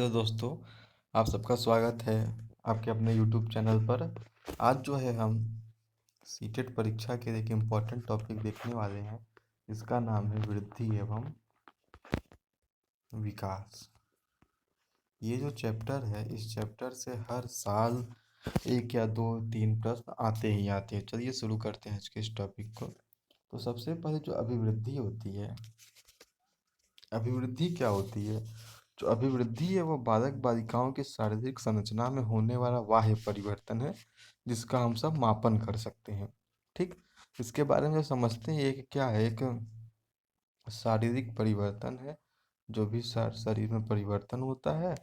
Hello दोस्तों, आप सबका स्वागत है आपके अपने यूट्यूब चैनल पर। आज जो है हम सीटेट परीक्षा के एक इम्पॉर्टेंट टॉपिक देखने वाले हैं। इसका नाम है वृद्धि एवं विकास। ये जो चैप्टर है, इस चैप्टर से हर साल एक या दो तीन प्रश्न आते ही आते हैं। चलिए शुरू करते हैं आज के इस टॉपिक को। तो सबसे पहले जो अभिवृद्धि होती है, अभिवृद्धि क्या होती है? जो अभिवृद्धि है वो बालक बालिकाओं की शारीरिक संरचना में होने वाला बाह्य परिवर्तन है, जिसका हम सब मापन कर सकते हैं। ठीक, इसके बारे में जो समझते हैं, एक क्या है, एक शारीरिक परिवर्तन है। जो भी शरीर में परिवर्तन होता है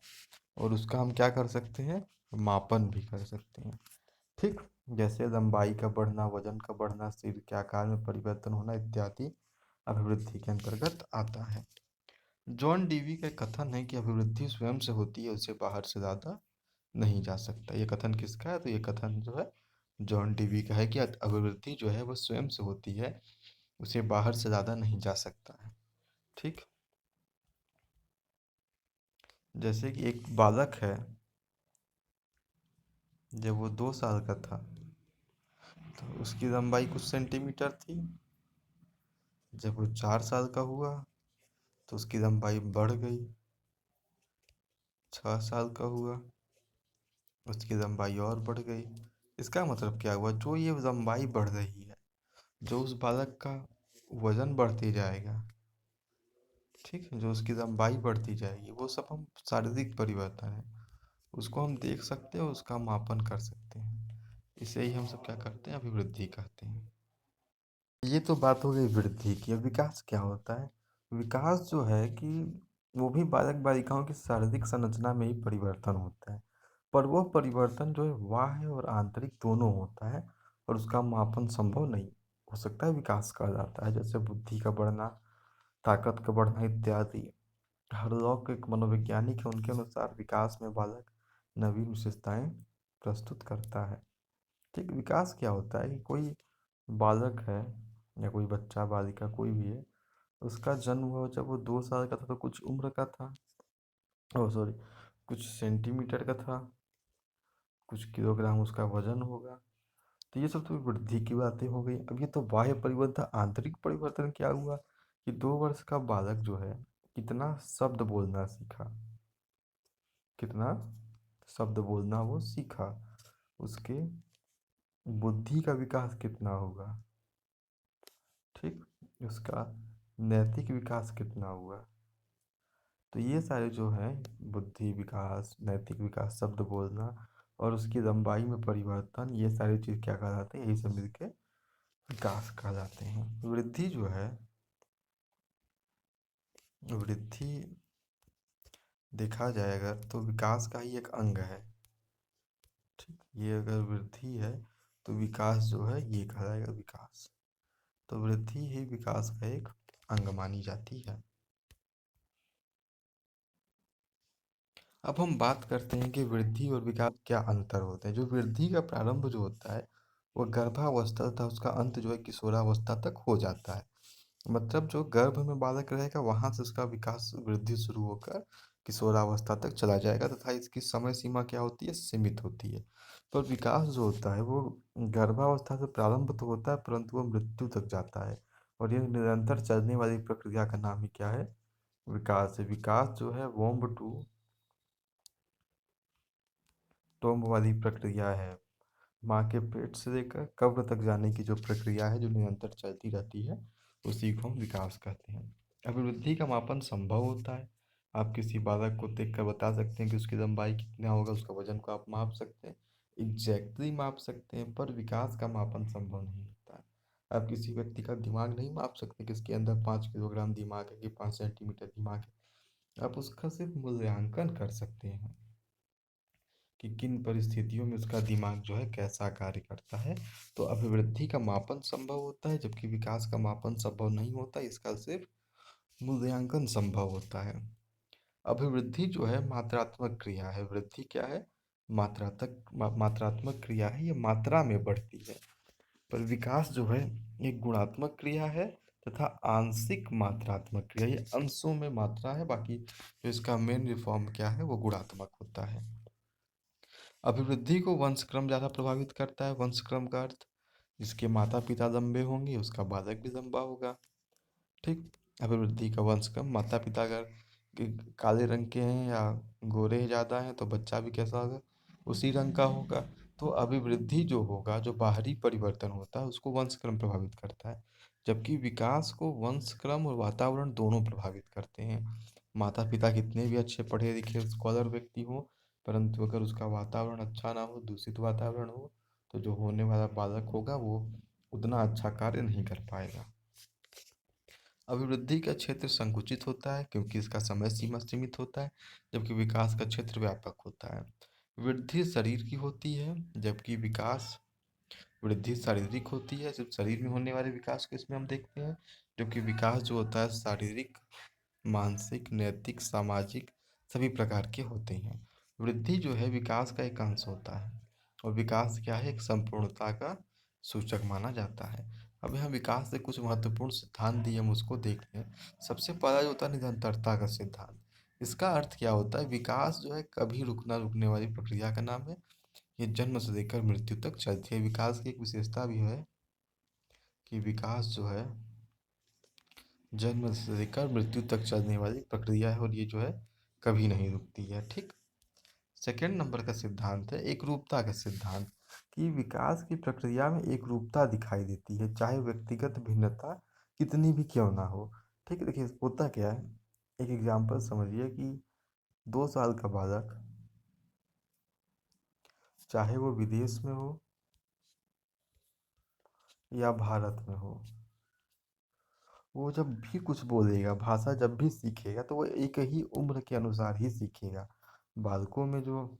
और उसका हम क्या कर सकते हैं, मापन भी कर सकते हैं। ठीक, जैसे लंबाई का बढ़ना, वजन का बढ़ना, शरीर के आकार में परिवर्तन होना इत्यादि अभिवृद्धि के अंतर्गत आता है। जॉन डीवी का कथन है कि अभिवृद्धि स्वयं से होती है, उसे बाहर से ज़्यादा नहीं जा सकता। ये कथन किसका है? तो ये कथन जो है जॉन डीवी का है कि अभिवृद्धि जो है वो स्वयं से होती है, उसे बाहर से ज़्यादा नहीं जा सकता है। ठीक, जैसे कि एक बालक है, जब वो 2 साल का था तो उसकी लंबाई कुछ सेंटीमीटर थी। जब वो 4 साल का हुआ तो उसकी लंबाई बढ़ गई। 6 साल का हुआ, उसकी लंबाई और बढ़ गई। इसका मतलब क्या हुआ? जो ये लंबाई बढ़ रही है, जो उस बालक का वजन बढ़ती जाएगा, ठीक है, जो उसकी लंबाई बढ़ती जाएगी, वो सब हम शारीरिक परिवर्तन है, उसको हम देख सकते हैं, उसका मापन कर सकते हैं। इसे ही हम सब क्या करते हैं, अभिवृद्धि कहते हैं। ये तो बात हो गई वृद्धि की। अब विकास क्या होता है? विकास जो है कि वो भी बालक बालिकाओं की शारीरिक संरचना में ही परिवर्तन होता है, पर वो परिवर्तन जो है बाह्य और आंतरिक दोनों होता है और उसका मापन संभव नहीं हो सकता है, विकास कहा जाता है। जैसे बुद्धि का बढ़ना, ताकत का बढ़ना इत्यादि। हरलॉक एक मनोवैज्ञानिक है, उनके अनुसार विकास में बालक नवीन विशेषताएं प्रस्तुत करता है। ठीक, विकास क्या होता है कि कोई बालक है या कोई बच्चा बालिका कोई भी है, उसका जन्म हुआ जब वो 2 साल का था तो कुछ उम्र का था, ओ सॉरी, कुछ सेंटीमीटर का था, कुछ किलोग्राम उसका वजन होगा। तो ये सब तो वृद्धि की बातें हो गई। अब ये तो बाह्य परिवर्तन। आंतरिक परिवर्तन क्या हुआ कि 2 वर्ष का बालक जो है कितना शब्द बोलना सीखा, कितना शब्द बोलना वो सीखा, उसके बुद्धि का विकास कितना होगा, ठीक, उसका नैतिक विकास कितना हुआ। तो ये सारे जो हैं, बुद्धि विकास, नैतिक विकास, शब्द बोलना और उसकी लंबाई में परिवर्तन, ये सारी चीज़ क्या कहलाते हैं, यही सब मिलके विकास कहलाते हैं। वृद्धि जो है, वृद्धि देखा जाए अगर तो विकास का ही एक अंग है। ठीक, ये अगर वृद्धि है तो विकास जो है ये कहलाएगा विकास। तो वृद्धि ही विकास का एक अंग मानी जाती है। अब हम बात करते हैं कि वृद्धि और विकास क्या अंतर होते हैं। जो वृद्धि का प्रारंभ जो होता है वो गर्भावस्था तथा उसका अंत जो है किशोरावस्था तक हो जाता है। मतलब जो गर्भ में बालक रहेगा वहां से उसका विकास वृद्धि शुरू होकर किशोरावस्था तक चला जाएगा, तथा इसकी समय सीमा क्या होती है, सीमित होती है। पर विकास जो होता है वो गर्भावस्था से प्रारंभ तो होता है परंतु वो मृत्यु तक जाता है, और ये निरंतर चलने वाली प्रक्रिया का नाम ही क्या है, विकास है। विकास जो है वोम्ब टू टोम्ब वाली प्रक्रिया है। माँ के पेट से लेकर कब्र तक जाने की जो प्रक्रिया है, जो निरंतर चलती रहती है, उसी को हम विकास कहते हैं। अभिवृद्धि का मापन संभव होता है। आप किसी बालक को देखकर बता सकते हैं कि उसकी लंबाई कितना होगा, उसका वजन को आप माप सकते हैं, एग्जैक्टली माप सकते हैं, पर विकास का मापन संभव नहीं होता है। आप किसी व्यक्ति का दिमाग नहीं माप सकते कि इसके अंदर 5 किलोग्राम दिमाग है कि 5 सेंटीमीटर दिमाग है। आप उसका सिर्फ मूल्यांकन कर सकते हैं कि किन परिस्थितियों में उसका दिमाग जो है कैसा कार्य करता है। तो अभिवृद्धि का मापन संभव होता है, जबकि विकास का मापन संभव नहीं होता, इसका सिर्फ मूल्यांकन संभव होता है। अभिवृद्धि जो है मात्रात्मक क्रिया है। वृद्धि क्या है? मात्रात्मक क्रिया है, ये मात्रा में बढ़ती है। पर विकास जो है एक गुणात्मक क्रिया है तथा आंशिक मात्रात्मक क्रिया, ये अंशों में मात्रा है, बाकी जो इसका मेन फॉर्म क्या है वो गुणात्मक होता है। अभिवृद्धि को वंशक्रम ज़्यादा प्रभावित करता है। वंशक्रम का अर्थ जिसके माता पिता लंबे होंगे उसका बालक भी लंबा होगा। ठीक, अभिवृद्धि का वंशक्रम, माता पिता अगर काले रंग के हैं या गोरे ज़्यादा हैं तो बच्चा भी कैसा होगा, उसी रंग का होगा। तो अभिवृद्धि जो होगा, जो बाहरी परिवर्तन होता है उसको वंशक्रम प्रभावित करता है, जबकि विकास को वंशक्रम और वातावरण दोनों प्रभावित करते हैं। माता पिता कितने भी अच्छे पढ़े लिखे स्कॉलर व्यक्ति हो, परंतु अगर उसका वातावरण अच्छा ना हो, दूषित वातावरण हो, तो जो होने वाला बालक होगा वो उतना अच्छा कार्य नहीं कर पाएगा। अभिवृद्धि का क्षेत्र संकुचित होता है क्योंकि इसका समय सीमा सीमित होता है, जबकि विकास का क्षेत्र व्यापक होता है। वृद्धि शरीर की होती है, जबकि विकास वृद्धि शारीरिक होती है, सिर्फ शरीर में होने वाले विकास को इसमें हम देखते हैं, जबकि विकास जो होता है शारीरिक, मानसिक, नैतिक, सामाजिक सभी प्रकार के होते हैं। वृद्धि जो है विकास का एक अंश होता है, और विकास क्या है, एक संपूर्णता का सूचक माना जाता है। अब यहाँ विकास से कुछ महत्वपूर्ण सिद्धांत दिए, हम उसको देखते हैं। सबसे पहला जो होता है निरंतरता का सिद्धांत। इसका अर्थ क्या होता है, विकास जो है कभी रुकने वाली प्रक्रिया का नाम है। ये जन्म से लेकर मृत्यु तक चलती है। विकास की एक विशेषता भी है कि विकास जो है जन्म से लेकर मृत्यु तक चलने वाली प्रक्रिया है, और ये जो है कभी नहीं रुकती है। ठीक, सेकेंड नंबर का सिद्धांत है एकरूपता का सिद्धांत, कि विकास की प्रक्रिया में एकरूपता दिखाई देती है, चाहे व्यक्तिगत भिन्नता कितनी भी क्यों ना हो। ठीक है, देखिए होता क्या है, एक एग्जांपल समझिए कि 2 साल का बालक, चाहे वो विदेश में हो या भारत में हो, वो जब भी कुछ बोलेगा, भाषा जब भी सीखेगा, तो वो एक ही उम्र के अनुसार ही सीखेगा। बालकों में जो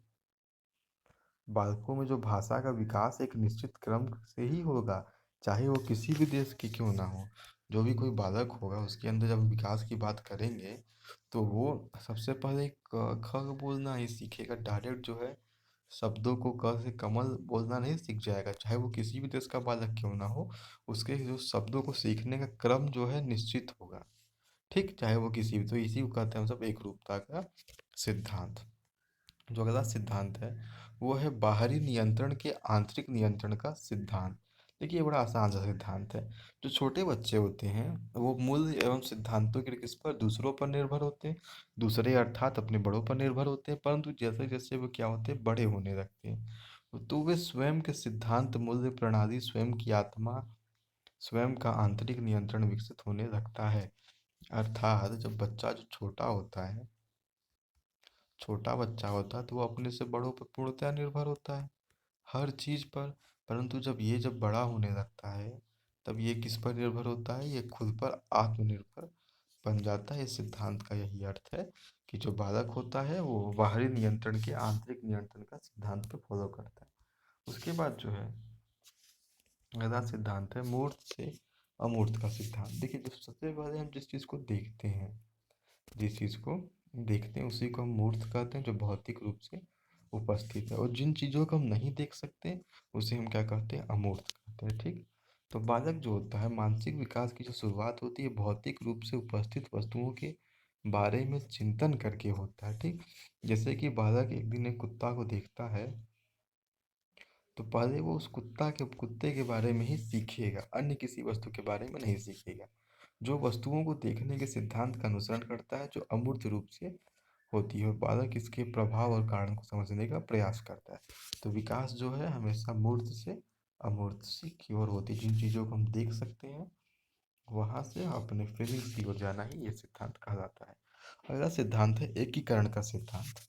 बालकों में जो भाषा का विकास एक निश्चित क्रम से ही होगा, चाहे वो किसी भी देश के क्यों ना हो। जो भी कोई बालक होगा उसके अंदर जब हम विकास की बात करेंगे, तो वो सबसे पहले क ख बोलना ही सीखेगा। डायरेक्ट जो है शब्दों को क से कमल बोलना नहीं सीख जाएगा, चाहे वो किसी भी देश का बालक क्यों ना हो। उसके जो शब्दों को सीखने का क्रम जो है निश्चित होगा। ठीक, चाहे वो किसी भी, तो इसी को कहते हैं हम सब एकरूपता का सिद्धांत। जो अगला सिद्धांत है वो है बाहरी नियंत्रण के आंतरिक नियंत्रण का सिद्धांत। देखिए ये बड़ा आसान सा सिद्धांत है। जो छोटे बच्चे होते हैं वो मूल्य एवं सिद्धांतों के किस पर, दूसरों पर निर्भर होते हैं, दूसरे अर्थात अपने बड़ों पर निर्भर होते हैं। परंतु जैसे जैसे वो क्या होते हैं, बड़े होने लगते हैं, तो वे स्वयं के सिद्धांत, मूल्य प्रणाली, स्वयं की आत्मा, स्वयं का आंतरिक नियंत्रण विकसित होने लगता है। अर्थात जब बच्चा जो छोटा बच्चा होता है तो वो अपने से बड़ों पर पूर्णतः निर्भर होता है हर चीज़ पर। परंतु जब बड़ा होने लगता है, तब ये किस पर निर्भर होता है, ये खुद पर आत्मनिर्भर बन जाता है। इस सिद्धांत का यही अर्थ है कि जो बालक होता है वो बाहरी नियंत्रण के आंतरिक नियंत्रण का सिद्धांत पे फॉलो करता है। उसके बाद जो है अगला सिद्धांत है मूर्त से अमूर्त का सिद्धांत। देखिए जब सबसे पहले हम जिस चीज़ को देखते हैं उसी को हम मूर्त कहते हैं, जो भौतिक रूप से उपस्थित है। और जिन चीज़ों को हम नहीं देख सकते उसे हम क्या कहते हैं, अमूर्त कहते हैं। ठीक, तो बालक जो होता है, मानसिक विकास की जो शुरुआत होती है भौतिक रूप से उपस्थित वस्तुओं के बारे में चिंतन करके होता है। ठीक, जैसे कि बालक एक दिन एक कुत्ता को देखता है, तो पहले वो उस कुत्ते के बारे में ही सीखेगा, अन्य किसी वस्तु के बारे में नहीं सीखेगा। जो वस्तुओं को देखने के सिद्धांत का अनुसरण करता है, जो अमूर्त रूप से होती है, बालक इसके प्रभाव और कारण को समझने का प्रयास करता है। तो विकास जो है हमेशा मूर्त से अमूर्त सी की ओर होती है। जिन चीज़ों को हम देख सकते हैं वहां से अपने फीलिंग्स की ओर जाना ही ये सिद्धांत कहलाता है। अगला सिद्धांत है एकीकरण का सिद्धांत।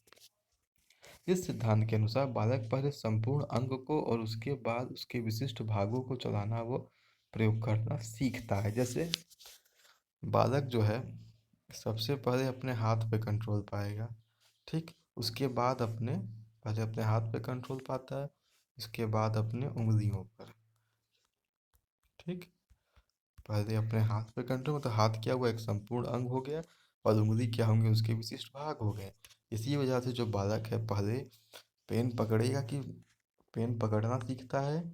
इस सिद्धांत के अनुसार बालक पहले संपूर्ण अंग को और उसके बाद उसके विशिष्ट भागों को चलाना व प्रयोग करना सीखता है। जैसे बालक जो है सबसे पहले अपने हाथ पे कंट्रोल पाएगा। ठीक, उसके बाद पहले अपने हाथ पे कंट्रोल पाता है, उसके बाद अपने उंगलियों पर। ठीक, पहले अपने हाथ पे कंट्रोल, मतलब हाथ क्या हुआ, एक संपूर्ण अंग हो गया, और उंगली क्या होंगे, उसके विशिष्ट भाग हो गए। इसी वजह से जो बालक है पहले पेन पकड़ेगा कि पेन पकड़ना सीखता है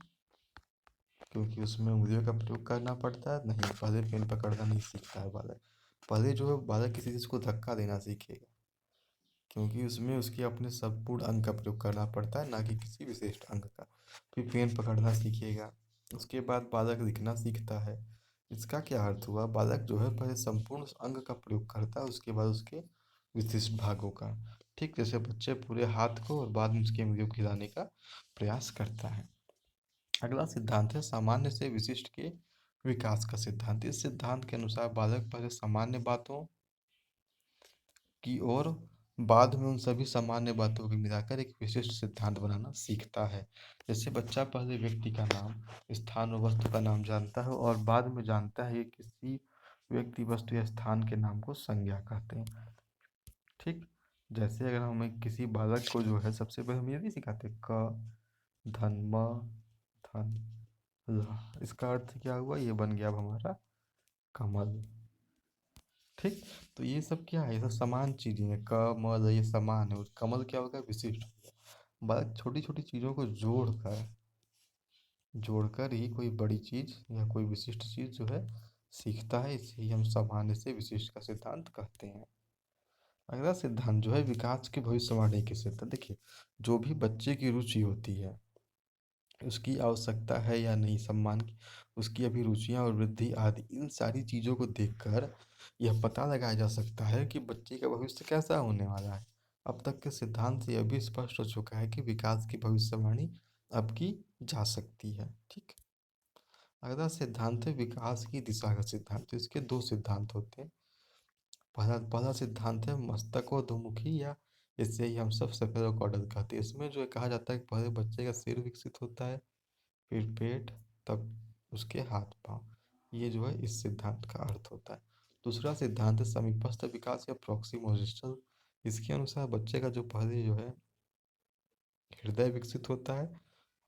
क्योंकि उसमें उंगलियों का प्रयोग करना पड़ता है। नहीं, पहले पेन पकड़ना नहीं सीखता है बालक। पहले जो है बालक किसी चीज़ को धक्का देना सीखेगा, क्योंकि उसमें उसके अपने संपूर्ण अंग का प्रयोग करना पड़ता है, ना कि किसी विशिष्ट अंग का। फिर पेन पकड़ना सीखेगा, उसके बाद बालक लिखना सीखता है। इसका क्या अर्थ हुआ, बालक जो है पहले संपूर्ण अंग का प्रयोग करता है, उसके बाद उसके विशिष्ट भागों का। ठीक जैसे बच्चे पूरे हाथ को और बाद में उसकी उंगलियों को हिलाने का प्रयास करता है। अगला सिद्धांत है सामान्य से विशिष्ट के विकास का सिद्धांत। इस सिद्धांत के अनुसार बालक पहले सामान्य बातों की ओर, बाद में उन सभी सामान्य बातों को मिलाकर एक विशिष्ट सिद्धांत बनाना सीखता है। जैसे बच्चा पहले व्यक्ति का नाम, स्थान और वस्तु का नाम जानता है और बाद में जानता है कि किसी व्यक्ति, वस्तु या स्थान के नाम को संज्ञा कहते हैं। ठीक, जैसे अगर हमें किसी बालक को जो है सबसे पहले हम ये नहीं सिखाते क धन म धन ल, इसका अर्थ क्या हुआ, ये बन गया अब हमारा कमल। ठीक, तो ये सब क्या है, ये सब समान चीजें हैं। कमल ये समान है और कमल क्या होगा, विशिष्ट होगा। बालक छोटी छोटी चीजों को जोड़कर ही कोई बड़ी चीज या कोई विशिष्ट चीज जो है सीखता है। इसे ही हम सामान्य से विशिष्ट का सिद्धांत कहते हैं। अगला सिद्धांत जो है विकास की भविष्यवाणी के सिद्धांत। देखिए, जो भी बच्चे की रुचि होती है, उसकी आवश्यकता है या नहीं सम्मान की, उसकी अभिरुचियां और वृद्धि आदि, इन सारी चीज़ों को देखकर यह पता लगाया जा सकता है कि बच्चे का भविष्य कैसा होने वाला है। अब तक के सिद्धांत से यह भी स्पष्ट हो चुका है कि विकास की भविष्यवाणी अब की जा सकती है। ठीक, अगला सिद्धांत है विकास की दिशा का सिद्धांत। तो इसके दो सिद्धांत होते हैं। पहला पहला सिद्धांत है मस्तकोद्मुखी, या इसे ही हम सब सेफेलोकॉर्डल कहते हैं। इसमें जो है कहा जाता है कि पहले बच्चे का सिर विकसित होता है, फिर पेट, तब उसके हाथ पाँव। ये जो है इस सिद्धांत का अर्थ होता है। दूसरा सिद्धांत है समीपस्थ विकास या प्रॉक्सिमोजिस्टल। इसके अनुसार बच्चे का जो पहले जो है हृदय विकसित होता है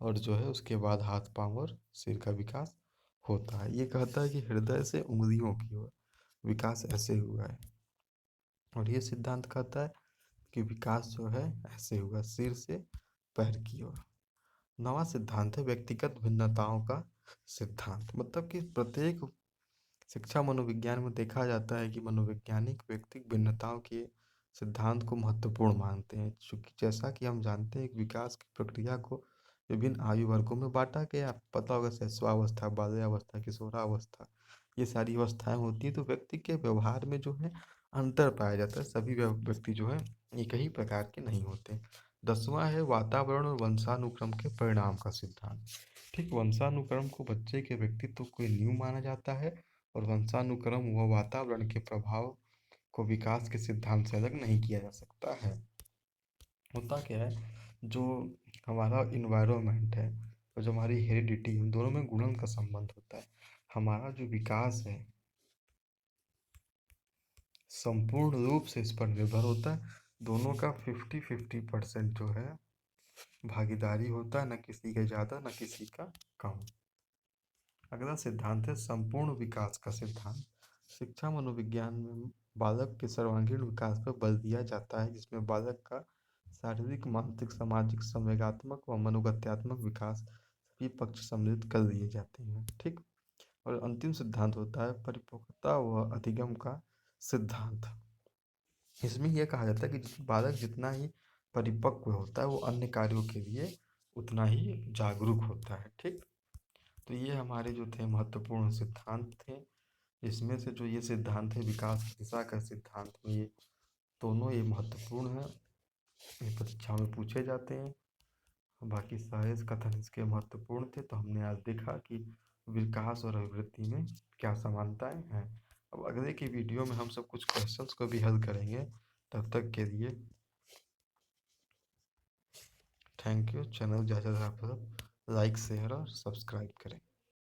और जो है उसके बाद हाथ पाँव और सिर का विकास होता है। ये कहता है कि हृदय से उंगलियों की ओर विकास ऐसे हुआ है, और ये सिद्धांत कहता है कि विकास जो है ऐसे हुआ, सिर से पैर की ओर। नवा सिद्धांत है व्यक्तिगत भिन्नताओं का सिद्धांत। मतलब कि प्रत्येक शिक्षा मनोविज्ञान में देखा जाता है कि मनोवैज्ञानिक व्यक्तिगत भिन्नताओं के सिद्धांत को महत्वपूर्ण मानते हैं, क्योंकि जैसा कि हम जानते हैं कि विकास की प्रक्रिया को विभिन्न आयु वर्गों में बांटा गया। पता होगा शिशुआवस्था, बाल्यावस्था, किशोरावस्था, ये सारी अवस्थाएं होती है। तो व्यक्ति के व्यवहार में जो है अंतर पाया जाता है। सभी व्यक्ति जो है एक ही प्रकार के नहीं होते। 10वां है वातावरण और वंशानुक्रम के परिणाम का सिद्धांत। ठीक, वंशानुक्रम को बच्चे के व्यक्तित्व को नींव माना जाता है, और वंशानुक्रम व वातावरण के प्रभाव को विकास के सिद्धांत से अलग नहीं किया जा सकता है। होता क्या है, जो हमारा इन्वायरमेंट है और जो हमारी हेरिडिटी है, उन दोनों में गुणन का संबंध होता है। हमारा जो विकास है संपूर्ण रूप से इस पर निर्भर होता है। दोनों का 50-50% जो है भागीदारी होता है, न किसी का ज़्यादा न किसी का कम। अगला सिद्धांत है संपूर्ण विकास का सिद्धांत। शिक्षा मनोविज्ञान में बालक के सर्वांगीण विकास पर बल दिया जाता है, जिसमें बालक का शारीरिक, मानसिक, सामाजिक, संवेगात्मक व मनोगत्यात्मक विकास सभी पक्ष सम्मिलित कर दिए जाते हैं। ठीक, और अंतिम सिद्धांत होता है परिपक्वता व अधिगम का सिद्धांत। इसमें यह कहा जाता है कि बालक जितना ही परिपक्व होता है वो अन्य कार्यों के लिए उतना ही जागरूक होता है। ठीक, तो ये हमारे जो थे महत्वपूर्ण सिद्धांत थे। इसमें से जो ये सिद्धांत है विकास की दिशा का सिद्धांत में, ये दोनों ये महत्वपूर्ण है, ये परीक्षा में पूछे जाते हैं। बाकी सारे कथन इसके महत्वपूर्ण थे। तो हमने आज देखा कि विकास और अभिवृद्धि में क्या समानताएं हैं। अब अगले की वीडियो में हम सब कुछ क्वेश्चंस को भी हल करेंगे। तब तक के लिए थैंक यू। चैनल ज़्यादा से ज़्यादा लाइक, शेयर और सब्सक्राइब करें।